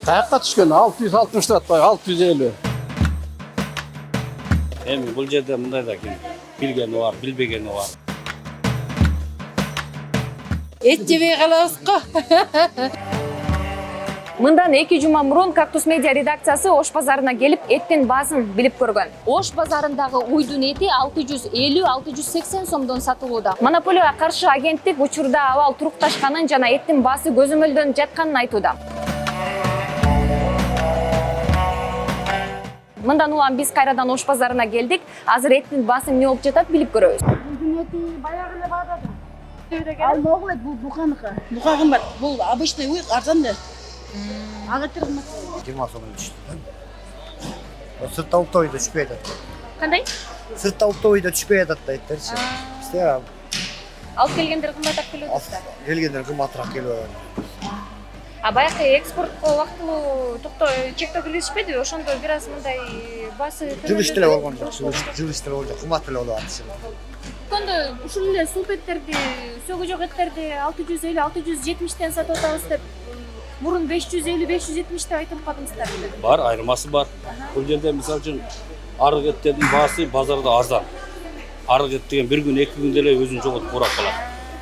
Каяққа түшкен 660 атпай 650. Эми бул жерде мындай да ким билгени бар, билбегени бар. Эт жебей калабыз го. Мындан 2 жума мурун Кактус Медиа редакциясы Ош базарына келип, эттин баасын билип көргөн. Ош базарындагы уйдун эти 650-680 сомдон сатылууда. Монополияга каршы агенттик учурда абал турукташканын жана эттин баасы көзөмөлдөнүп жатканын айтууда. Мындан улам биз кайрадан Ош базарына келдик. Азыр эттин баасы эмне болуп жатат билип көрөбүз. Уйдун эти баягы эле баада. Ал могул эт бул буканыкы. Бука кымбат. Бул обычный уй арзан да. Агытыр кымбат. 20 сомдон түштү. Сыртта ултойдо түшпөй атат. Кандай? Сыртта ултойдо түшпөй атат да эттерчи. Бизде Алып келгендер кымбатап келип атат. келгендер кымбатыраак келип атат. А баягы экспортко вактылуу чектөө киргизишпедиби? Ошондо бир аз мындай баасы Жылыш деле болгон жок, жылыш деле болгон жок, кымбат деле болуп атат. Ошондо ушул эле сулп эттерди, сөгү жок эттерди 650-670тен сатып атабыз деп мурун 550-570 деп айтып калдыңыздар. Бар, айырмасы бар. Бул жерде мисалы үчүн арык эттердин баасы базарда арзан. Арык эт деген бир күн, 2 күндө эле өзүн жоготуп курап калат.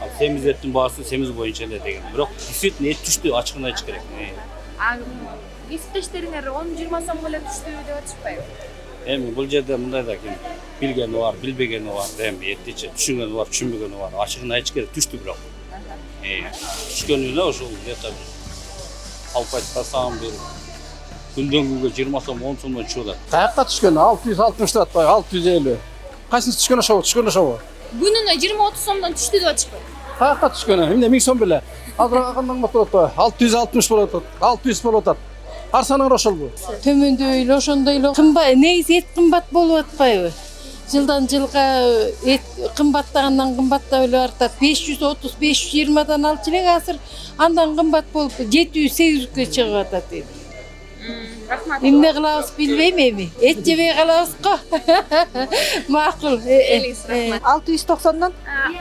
Ал семиз эттин баасы семиз боюнча эле деген. Бирок действительно эт түштү, ачыгын айтыш керек. А кесиптештериңер 10-20 сомго эле түштү деп атышпайбы? Эми бул жерде мындай да ким билгени бар, билбегени бар, эми эттичи түшүнгөнү бар, түшүнбөгөнү бар. Ачыгын айтыш керек, түштү бирок. Түшкөнү эле ошол где-то алып айтпасам бир күндөн күнгө 20 сом, 10 сомдон чыгып атат. Каяққа түшкен 660 атпай 650. Кайсынысы түшкен ошо? Күнүнө 20-30 сомдон түштү деп атышпайбы? Каяққа түшкен? Эмне 1000 сом беле. Азыр кандай болот атпай 660 болот атат, 600 болот атат. Арсаныңар ошолбу? Төмөндөй эле ошондой эле кымбат, негизи эт кымбат болуп атпайбы? Жылдан жылга эт кымбаттагандан кымбаттап эле артат. 530-520дан алчу элек азыр андан кымбат болуп 700-800гө чыгып атат эт. Рахмат. Эмне кылабыз билбейм эми. Эт жебей калабыз го. Макул. 690'dan.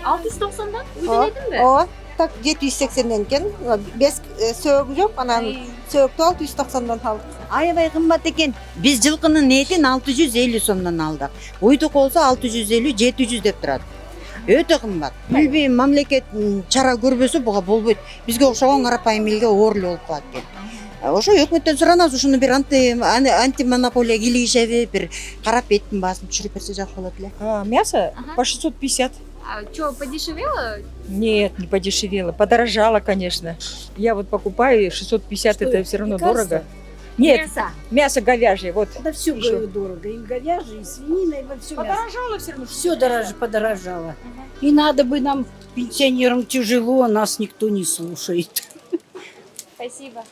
690'dan уйдун этинби? O tak 780'den eкен. Без söğü yok. Anam söğüktü 690'dan aldık. Аябай кымбат экен. Биз жылкынын этин 650 сомдон алдык. Уйдук болсо 650-700 деп турат. Өтө кымбат. Билбейм, мамлекет чара көрбөсө буга болбойт. Бизге окшогон карапайым элге оор эле болуп калат экен. Ошо өкмөттөн суранабыз, ушуну бир антимонополия кийлигишеби, бир карап эттин баасын түшүрүп берсе жакшы болот эле. Мясо по 650. А что, подешевело? Нет, не подешевело. Подорожало, конечно. Я вот покупаю 650, это все равно дорого. Нет, мясо говяжье. Вот. Да все дорого. И говяжье, и свинина, и все мясо. Подорожало все равно. Все дороже подорожало. И надо бы нам, пенсионерам, тяжело, а нас никто не слушает. Спасибо.